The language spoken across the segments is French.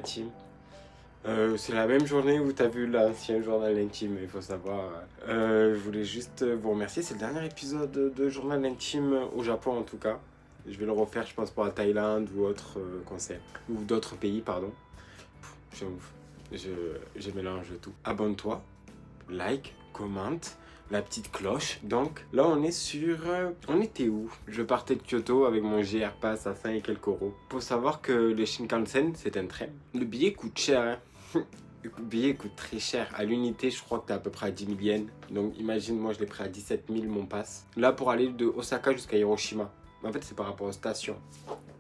team. C'est la même journée où tu as vu l'ancien journal intime, il faut savoir. Je voulais juste vous remercier. C'est le dernier épisode de journal intime au Japon en tout cas. Je vais le refaire, je pense, pour la Thaïlande ou autre concept. Ou d'autres pays, pardon. Je, je mélange tout. Abonne-toi, like, commente, la petite cloche. Donc là, on est sur... on était où? Je partais de Kyoto avec mon GR Pass à 5 et quelques euros. Faut savoir que le Shinkansen, c'est un train. Le billet coûte cher, hein. Le billet coûte très cher. À l'unité, je crois que t'es à peu près à 10 000 yens. Donc imagine, moi, je l'ai pris à 17 000 mon pass. Là, pour aller de Osaka jusqu'à Hiroshima. En fait, c'est par rapport aux stations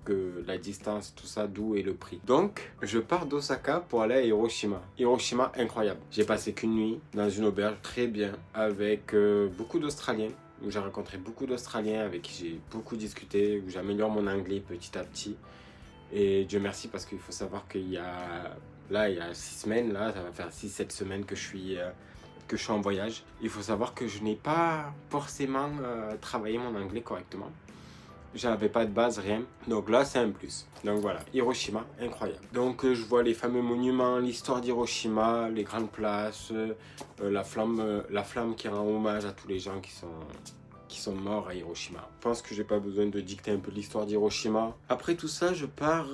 que la distance, tout ça, d'où est le prix. Donc, je pars d'Osaka pour aller à Hiroshima. Hiroshima, incroyable. J'ai passé qu'une nuit dans une auberge très bien avec beaucoup d'Australiens. Où j'ai rencontré beaucoup d'Australiens avec qui j'ai beaucoup discuté, où j'améliore mon anglais petit à petit. Et Dieu merci parce qu'il faut savoir qu'il y a... Là, il y a 6 semaines, là, ça va faire 6-7 semaines que je suis en voyage. Il faut savoir que je n'ai pas forcément travaillé mon anglais correctement. J'avais pas de base, rien. Donc là, c'est un plus. Donc voilà, Hiroshima, incroyable. Donc je vois les fameux monuments, l'histoire d'Hiroshima, les grandes places, la flamme qui rend hommage à tous les gens qui sont morts à Hiroshima. Je pense que j'ai pas besoin de dicter un peu l'histoire d'Hiroshima. Après tout ça, je pars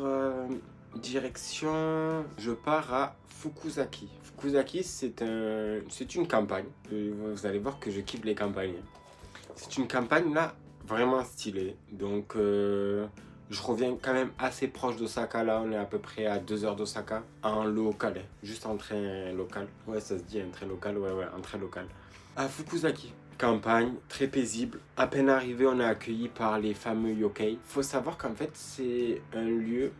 je pars à Fukuzaki. Fukuzaki, c'est une campagne. Vous allez voir que je kiffe les campagnes. C'est une campagne là vraiment stylée. Donc je reviens quand même assez proche d'Osaka. Là, on est à peu près à 2 heures d'Osaka en local, hein. Juste en train local. Ouais, ça se dit un train local. Ouais, en train local. À Fukuzaki. Campagne, très paisible. À peine arrivé, on est accueilli par les fameux yokai. Faut savoir qu'en fait, c'est un lieu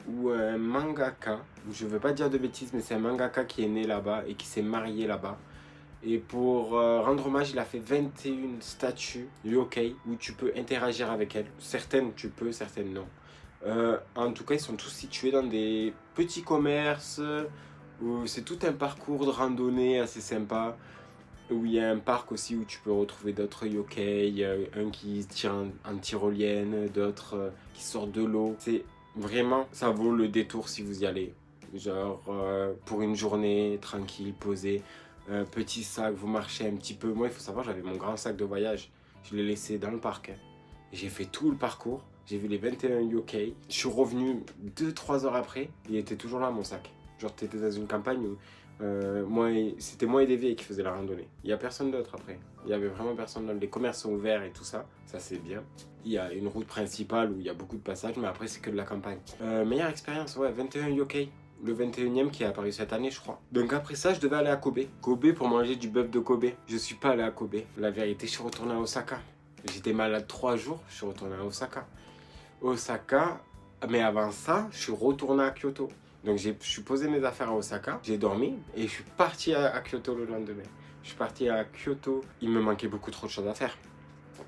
où un mangaka, je veux pas dire de bêtises, mais c'est un mangaka qui est né là-bas et qui s'est marié là-bas. Et pour rendre hommage, il a fait 21 statues yokai où tu peux interagir avec elles. Certaines tu peux, certaines non. En tout cas, ils sont tous situés dans des petits commerces où c'est tout un parcours de randonnée assez sympa. Où il y a un parc aussi où tu peux retrouver d'autres yokai. Il y a un qui tire en tyrolienne, d'autres qui sortent de l'eau. C'est vraiment, ça vaut le détour si vous y allez. Genre pour une journée tranquille, posée. Petit sac, vous marchez un petit peu. Moi, il faut savoir, j'avais mon grand sac de voyage. Je l'ai laissé dans le parc, hein. J'ai fait tout le parcours. J'ai vu les 21 yokai. Je suis revenu 2-3 heures après. Il était toujours là, mon sac. Genre, t'étais dans une campagne où c'était moi et des vieilles qui faisaient la randonnée. Il n'y a personne d'autre après. Il n'y avait vraiment personne d'autre. Les commerces sont ouverts et tout ça. Ça, c'est bien. Il y a une route principale où il y a beaucoup de passages, mais après, c'est que de la campagne. Meilleure expérience, ouais, 21 yokai. Le 21e qui est apparu cette année, je crois. Donc après ça, je devais aller à Kobe. Kobe pour manger du bœuf de Kobe. Je suis pas allé à Kobe. La vérité, je suis retourné à Osaka. J'étais malade 3 jours, je suis retourné à Osaka. Osaka, mais avant ça, je suis retourné à Kyoto. Donc je suis posé mes affaires à Osaka, j'ai dormi et je suis parti à Kyoto le lendemain. Je suis parti à Kyoto, il me manquait beaucoup trop de choses à faire.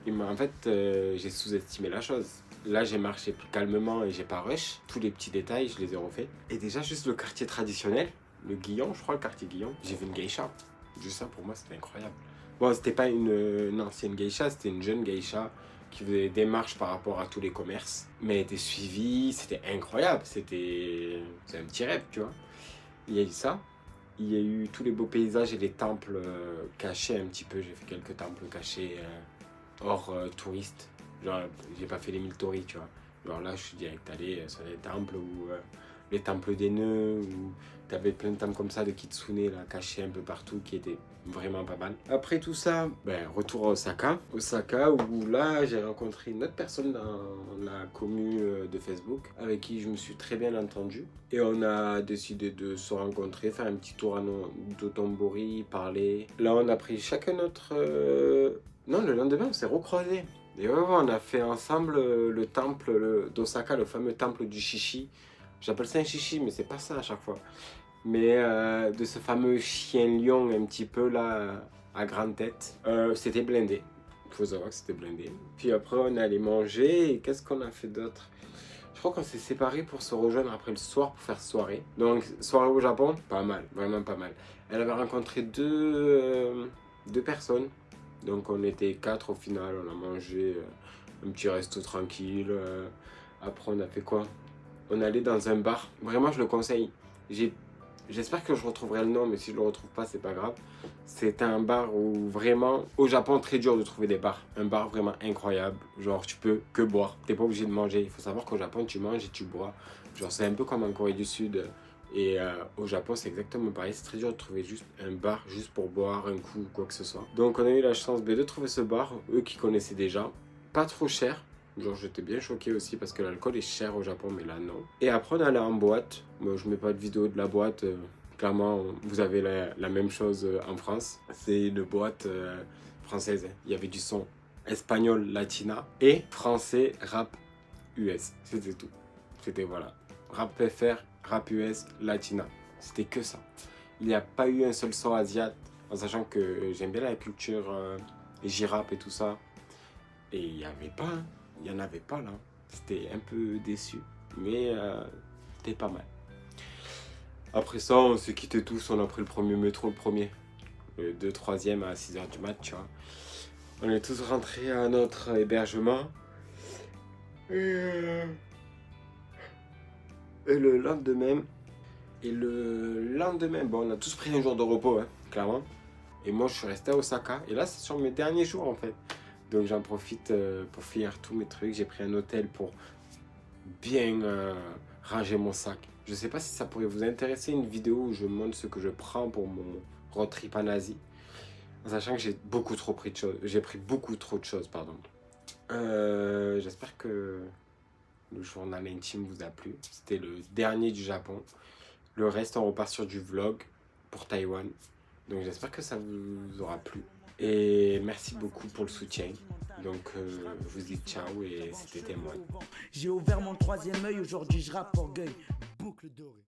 En fait, j'ai sous-estimé la chose. Là, j'ai marché plus calmement et j'ai pas rush. Tous les petits détails, je les ai refaits. Et déjà, juste le quartier traditionnel, le Guillon, je crois, le quartier Guillon, j'ai vu une geisha. Juste ça, pour moi, c'était incroyable. Bon, c'était pas une ancienne geisha, c'était une jeune geisha qui faisait des démarches par rapport à tous les commerces. Mais elle était suivie, c'était incroyable. C'est un petit rêve, tu vois. Il y a eu ça. Il y a eu tous les beaux paysages et les temples cachés un petit peu. J'ai fait quelques temples cachés hors touristes. Genre, j'ai pas fait les 1000 tories, tu vois. Genre là, je suis direct allé sur les temples où les temples des nœuds, où t'avais plein de temples comme ça de kitsune là, cachés un peu partout, qui étaient vraiment pas mal. Après tout ça, ben, retour à Osaka. Osaka, où là, j'ai rencontré une autre personne dans la commune de Facebook, avec qui je me suis très bien entendu. Et on a décidé de se rencontrer, faire un petit tour à Dotonbori, parler. Là, on a pris chacun notre... Non, le lendemain, on s'est recroisés. Et ouais, on a fait ensemble le temple d'Osaka, le fameux temple du Shishi. J'appelle ça un Shishi, mais c'est pas ça à chaque fois. Mais de ce fameux chien-lion un petit peu là, à grande tête. C'était blindé. Il faut savoir que c'était blindé. Puis après, on est allé manger. Et qu'est-ce qu'on a fait d'autre? Je crois qu'on s'est séparés pour se rejoindre après le soir pour faire soirée. Donc, soirée au Japon, pas mal, vraiment pas mal. Elle avait rencontré deux personnes. Donc on était 4 au final, on a mangé un petit resto tranquille. Après on a fait quoi? on allait dans un bar. Vraiment, je le conseille. J'espère que je retrouverai le nom, mais si je le retrouve pas, c'est pas grave. C'est un bar où vraiment, au Japon, très dur de trouver des bars. Un bar vraiment incroyable. Genre, tu peux que boire. T'es pas obligé de manger. Il faut savoir qu'au Japon, tu manges et tu bois. Genre, c'est un peu comme en Corée du Sud. Et au Japon, c'est exactement pareil. C'est très dur de trouver juste un bar, juste pour boire un coup ou quoi que ce soit. Donc, on a eu la chance de trouver ce bar, eux qui connaissaient déjà. Pas trop cher. Genre, j'étais bien choqué aussi parce que l'alcool est cher au Japon, mais là, non. Et après, on est allé en boîte. Moi, je mets pas de vidéo de la boîte. Clairement, vous avez la même chose en France. C'est une boîte française. Il y avait du son espagnol, latina et français, rap US. C'était tout. C'était voilà. Rap FR, rap US, latina. C'était que ça. Il n'y a pas eu un seul son asiate, en sachant que j'aime bien la culture J-rap et tout ça. Et il n'y avait pas, hein. Il n'y en avait pas là. C'était un peu déçu, mais c'était pas mal. Après ça, on s'est quittés tous, on a pris le premier métro, le premier. Le 2, 3e à 6h du mat, tu vois. On est tous rentrés à notre hébergement. Et le lendemain, bon, on a tous pris un jour de repos, hein, clairement. Et moi, je suis resté à Osaka. Et là, c'est sur mes derniers jours, en fait. Donc, j'en profite pour finir tous mes trucs. J'ai pris un hôtel pour bien ranger mon sac. Je sais pas si ça pourrait vous intéresser, une vidéo où je montre ce que je prends pour mon road trip en Asie. En sachant que j'ai beaucoup trop pris de choses. J'ai pris beaucoup trop de choses, pardon. J'espère que le journal intime vous a plu. C'était le dernier du Japon. Le reste, on repart sur du vlog pour Taïwan. Donc j'espère que ça vous aura plu. Et merci beaucoup pour le soutien. Donc je vous dis ciao et c'était Témoin. J'ai ouvert mon troisième œil, aujourd'hui je rappe orgueil. Boucle dorée.